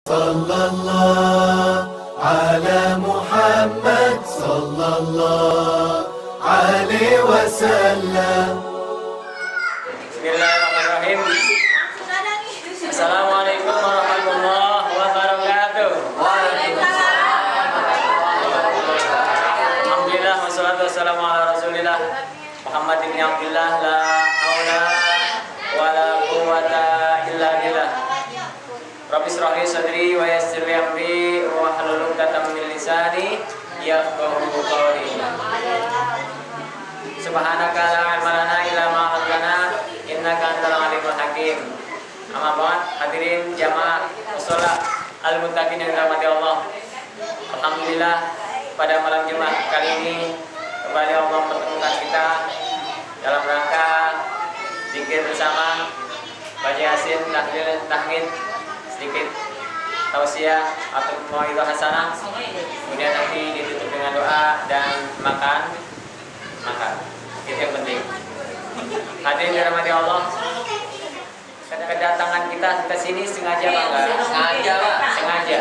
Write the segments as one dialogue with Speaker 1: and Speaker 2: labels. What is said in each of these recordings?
Speaker 1: Sallallahu ala Muhammad sallallahu alaihi wasallam.
Speaker 2: Bismillahirrahmanirrahim. Assalamualaikum warahmatullahi wabarakatuh. Alhamdulillah wassalatu wassalamu ala Rasulillah Muhammad bin Abdullah, la haula wala quwwata illa billah. Rabbi shrah li sadri wa yassir li amri wa hlul 'uqdatam min lisani yafqahu qawli. Subhanaka la ilma lana illa ma 'allamtana innaka antal alimul hakim. Amma ba'd, hadirin jamaah mushola al-muttaqin yang dirahmati Allah. Alhamdulillah pada malam Jumat kali ini kembali Allah mempertemukan kita dalam rangka zikir bersama, baca Yasin, tahlil, tahmid, sedikit tausiah atau mau'izah hasanah, kemudian nanti ditutup dengan doa dan makan. Itu yang penting. Hadirin dirahmati Allah, kedatangan kita ke sini sengaja apa enggak? Sengaja, Pak. Sengaja.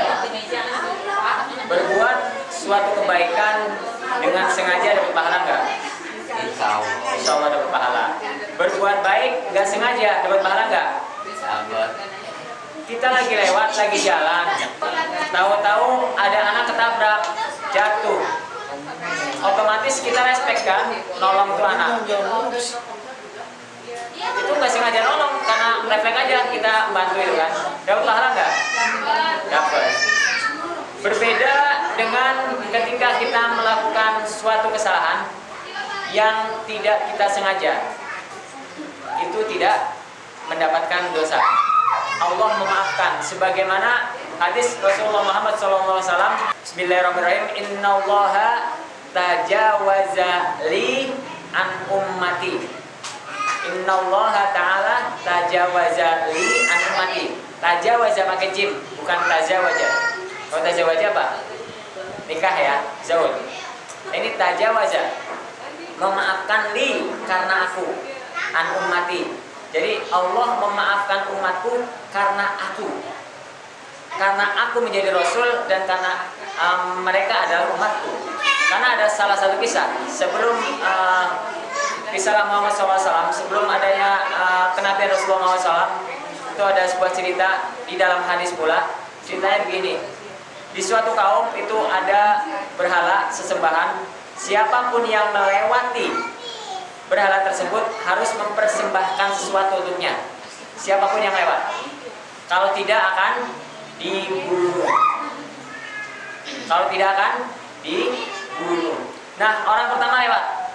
Speaker 2: Berbuat suatu kebaikan dengan sengaja dapat pahala enggak? Insya Allah dapat pahala. Berbuat baik enggak sengaja dapat pahala enggak? Dapat. Kita lagi lewat, lagi jalan, tahu-tahu ada anak ketabrak, jatuh. Otomatis kita respect kan, nolong tuh anak. Itu nggak sengaja nolong, karena refleks aja kita bantu itu kan. Dapat pahala nggak? Dapat. Berbeda dengan ketika kita melakukan suatu kesalahan yang tidak kita sengaja, itu tidak mendapatkan dosa. Allah memaafkan, sebagaimana hadis Rasulullah Muhammad SAW. Bismillahirrahmanirrahim. Innallaha tajawaza li an ummati. Innallaha ta'ala tajawaza li an ummati. Tajawaza pakai jim, bukan tajawaza. Kalau tajawaza apa? Nikah ya, zaud. Ini tajawaza, memaafkan li karena aku, an ummati. Jadi Allah memaafkan umatku karena aku menjadi Rasul dan karena mereka adalah umatku. Karena ada salah satu kisah sebelum kisah Muhammad SAW, sebelum adanya kenabian Rasulullah SAW, itu ada sebuah cerita di dalam hadis pula. Ceritanya begini: di suatu kaum itu ada berhala sesembahan. Siapapun yang melewati berhala tersebut harus mempersembahkan sesuatu untuknya. Siapapun yang lewat, kalau tidak akan dibunuh. Nah, orang pertama lewat,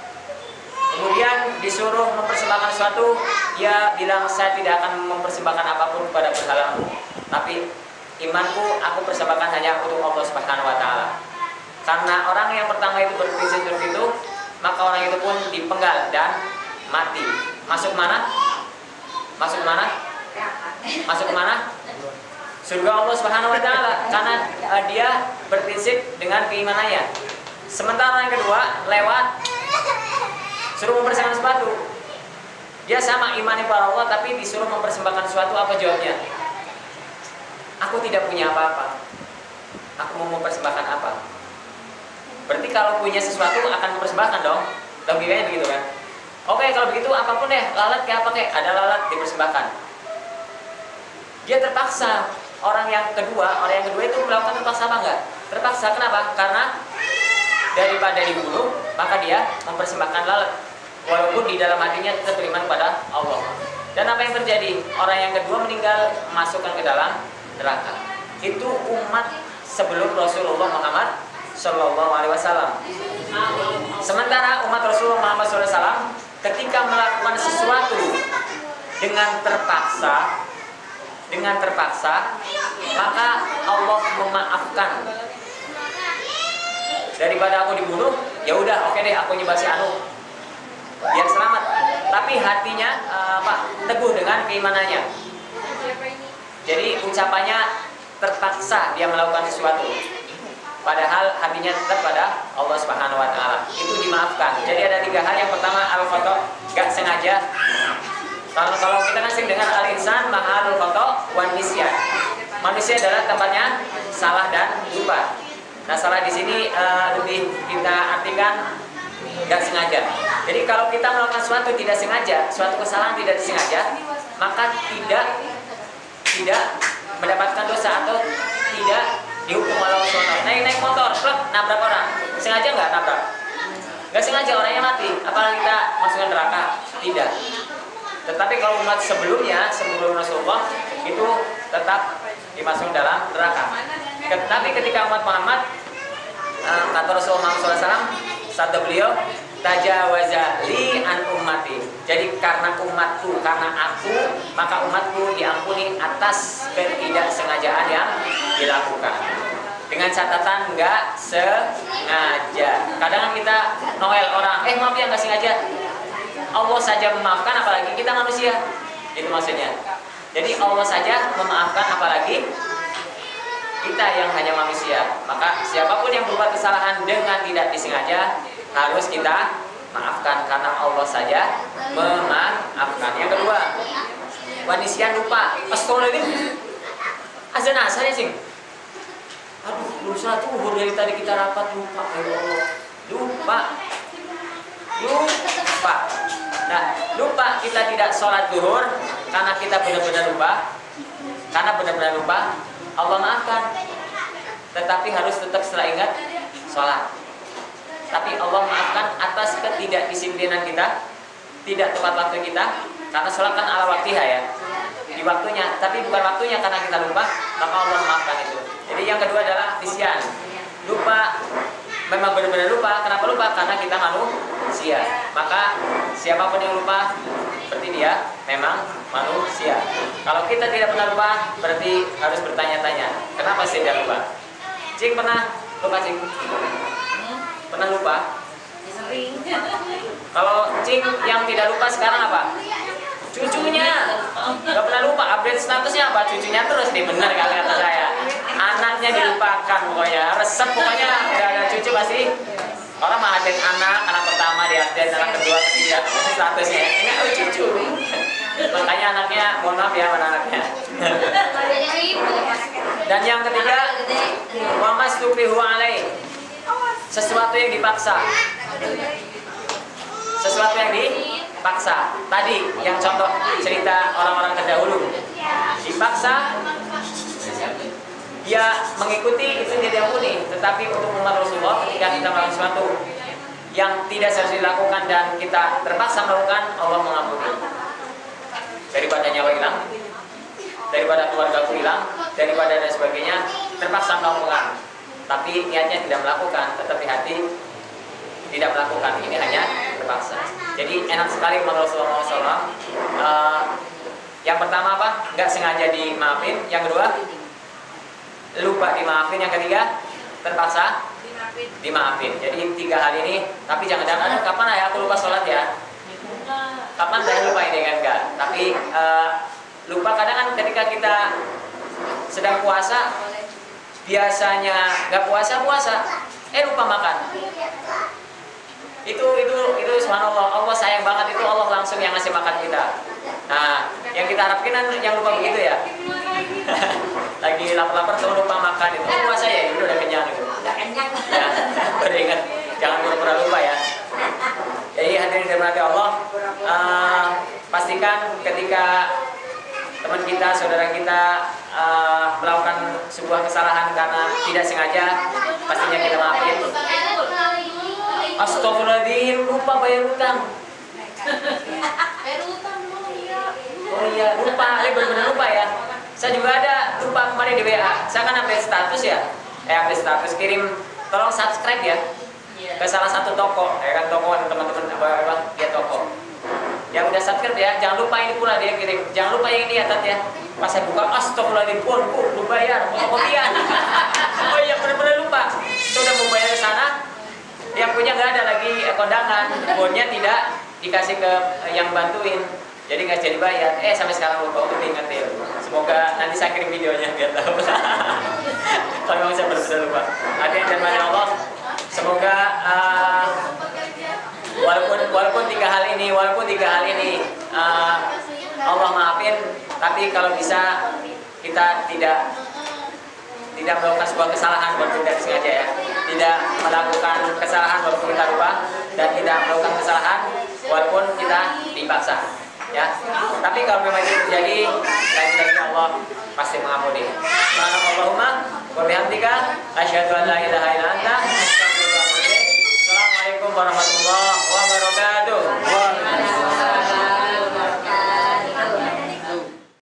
Speaker 2: kemudian disuruh mempersembahkan sesuatu. Dia bilang, saya tidak akan mempersembahkan apapun kepada berhalamu, tapi imanku aku persembahkan hanya untuk Allah Subhanahu Wa Taala. Karena orang yang pertama itu berprinsip seperti itu, maka orang itu pun dipenggal dan mati. Masuk mana? Surga Allah Subhanahu Wa Taala, karena dia berprinsip dengan keimanannya. Sementara yang kedua lewat, suruh mempersembahkan sesuatu. Dia sama imannya kepada Allah, tapi disuruh mempersembahkan sesuatu. Apa jawabnya? Aku tidak punya apa-apa. Aku mau mempersembahkan apa? Berarti kalau punya sesuatu akan mempersembahkan dong. Logikanya begitu kan? Oke, kalau begitu apapun deh, lalat kayak apa kayak, ada lalat dipersembahkan. Dia terpaksa. Orang yang kedua itu melakukan terpaksa apa enggak? Terpaksa. Kenapa? Karena daripada dibunuh, maka dia mempersembahkan lalat. Walaupun di dalam hatinya tetap beriman pada Allah. Dan apa yang terjadi? Orang yang kedua meninggal, masukkan ke dalam neraka. Itu umat sebelum Rasulullah Muhammad Sallallahu Alaihi Wasallam. Sementara umat Rasulullah Muhammad SAW ketika melakukan sesuatu dengan terpaksa, maka Allah memaafkan. Daripada aku dibunuh, ya udah, oke deh, aku nyembah si anu biar selamat. Tapi hatinya teguh dengan keimanannya. Jadi ucapannya terpaksa dia melakukan sesuatu, padahal hatinya tetap pada Allah Subhanahu Wa Taala, itu dimaafkan. Jadi ada 3 hal. Yang pertama al-khoto, gak sengaja. Kalau kita kan sering dengan al-insan mahal khoto wan nisyan. manusia adalah tempatnya salah dan lupa. Nah, salah di sini lebih kita artikan nggak sengaja. Jadi kalau kita melakukan suatu tidak sengaja, suatu kesalahan tidak disengaja, maka tidak mendapatkan dosa atau tidak dihukum oleh Allah SWT. Naik motor, plek, nabrak orang, sengaja nggak nabrak? Nggak sengaja, orangnya mati. Apalagi kita masukkan neraka? Tidak. Tetapi kalau umat sebelumnya, sebelum Rasulullah, itu tetap dimasukkan dalam neraka. Tapi ketika umat Muhammad, kata Rasulullah SAW, sabda beliau, tajawaza li an ummati. Jadi karena umatku, karena aku, maka umatku diampuni atas ketidaksengajaan yang dilakukan. Dengan catatan nggak sengaja. Kadang kita noel orang, maaf ya nggak sengaja. Allah saja memaafkan, apalagi kita manusia. Itu maksudnya. Jadi Allah saja memaafkan, apalagi kita yang hanya manusia. Maka siapapun yang berbuat kesalahan dengan tidak disengaja harus kita maafkan, karena Allah saja memaafkan. Yang kedua, wanisian lupa. Astagfirullahaladzim. Azan asar ya sing. Aduh, belum sholat zuhur dari tadi kita rapat, lupa. Ya Allah, lupa. Nah, lupa kita tidak sholat zuhur karena kita benar-benar lupa. Karena benar-benar lupa, Allah maafkan. Tetapi harus tetap setelah ingat sholat. Tapi Allah maafkan atas ketidakdisiplinan kita, tidak tepat waktu kita, karena sholat kan ala waktiha ya, di waktunya, tapi bukan waktunya karena kita lupa, maka Allah maafkan itu. Jadi yang kedua adalah nisyan, lupa, memang benar-benar lupa. Kenapa lupa? Karena kita manusia. Maka siapapun yang lupa, berarti dia memang manusia. Kalau kita tidak pernah lupa, berarti harus bertanya-tanya, kenapa saya tidak lupa? Cing pernah lupa, Cing? Pernah lupa?
Speaker 3: Sering.
Speaker 2: Kalau Cing yang tidak lupa sekarang apa? Cucunya. Gak pernah lupa, update statusnya apa? Cucunya terus nih, benar kali kata saya. Anaknya dilupakan pokoknya, resep pokoknya. Gak ada cucu pasti. Orang mah update anak pertama diupdate, anak kedua, ketiga, statusnya. Ini cucu. Makanya anaknya, mohon maaf ya mana anaknya. Dan yang ketiga, wa mastufihu alai. Sesuatu yang dipaksa. Sesuatu yang dipaksa. Tadi yang contoh cerita orang-orang terdahulu. Dipaksa, dia mengikuti, itu tidak diampuni. Tetapi untuk umat Rasulullah, ketika kita melakukan sesuatu yang tidak seharusnya dilakukan dan kita terpaksa melakukan, Allah mengampuni. Daripada nyawa hilang, daripada keluargaku hilang, daripada dan sebagainya, terpaksa melakukan. Tapi niatnya tidak melakukan, tetapi hati tidak melakukan. Ini hanya terpaksa. Jadi enak sekali menurut Rasulullah SAW. Yang pertama apa? Nggak sengaja dimaafin. Yang kedua, lupa dimaafin. Yang ketiga, terpaksa dimaafin. Jadi 3 hal ini. Tapi jangan-jangan, kapan ya aku lupa sholat ya? Kapan saya lupa ini kan enggak? Tapi lupa kadang kan ketika kita sedang puasa, biasanya nggak puasa lupa makan. Itu subhanallah, Allah sayang banget, itu Allah langsung yang ngasih makan kita. Nah, yang kita harapkan kan yang lupa begitu ya. Lagi lapar-lapar tuh lupa makan itu. Puasa ya, itu udah kenyang itu.
Speaker 3: Udah kenyang.
Speaker 2: Ya, baru ingat, jangan pura-pura lupa ya. Jadi hadirin dirahmati Allah, pastikan ketika teman kita, saudara kita melakukan sebuah kesalahan karena tidak sengaja, pastinya kita maafin. Astagfirullahaladzim, lupa bayar utang. Oh iya, lupa, benar-benar lupa ya. Saya juga ada lupa kemarin di WA. Saya kan update status ya, update status kirim, tolong subscribe ya ke salah satu toko, ya kan, toko teman-teman apa dia toko. Yang udah subscribe ya, jangan lupa ini pula dia kirim. Jangan lupa yang ini ya Tat ya. Pas saya buka, astagfirullahaladzim, lu bayar, kopian. Oh iya, benar-benar lupa. Sudah mau bayar ke sana, yang punya nggak ada lagi kondangan, bonnya tidak dikasih ke yang bantuin, jadi nggak jadi bayar. Sampai sekarang lupa, untuk diingetin. Semoga nanti saya kirim videonya biar tahu. Kalau memang saya benar-benar lupa. Hadirin dan banyak Allah, semoga walaupun tiga hal ini Allah maafin, tapi kalau bisa kita tidak tidak melakukan sebuah kesalahan walaupun tidak sengaja ya, tidak melakukan kesalahan walaupun kita lupa, dan tidak melakukan kesalahan walaupun kita dipaksa ya. Tapi kalau memang itu terjadi, lagi-lagi Allah pasti mengampuni. Subhanallahumma wa bihamdika asyhadu an la ilaha illa anta astaghfiruka wa atubu ilaik. Assalamualaikum warahmatullahi wabarakatuh.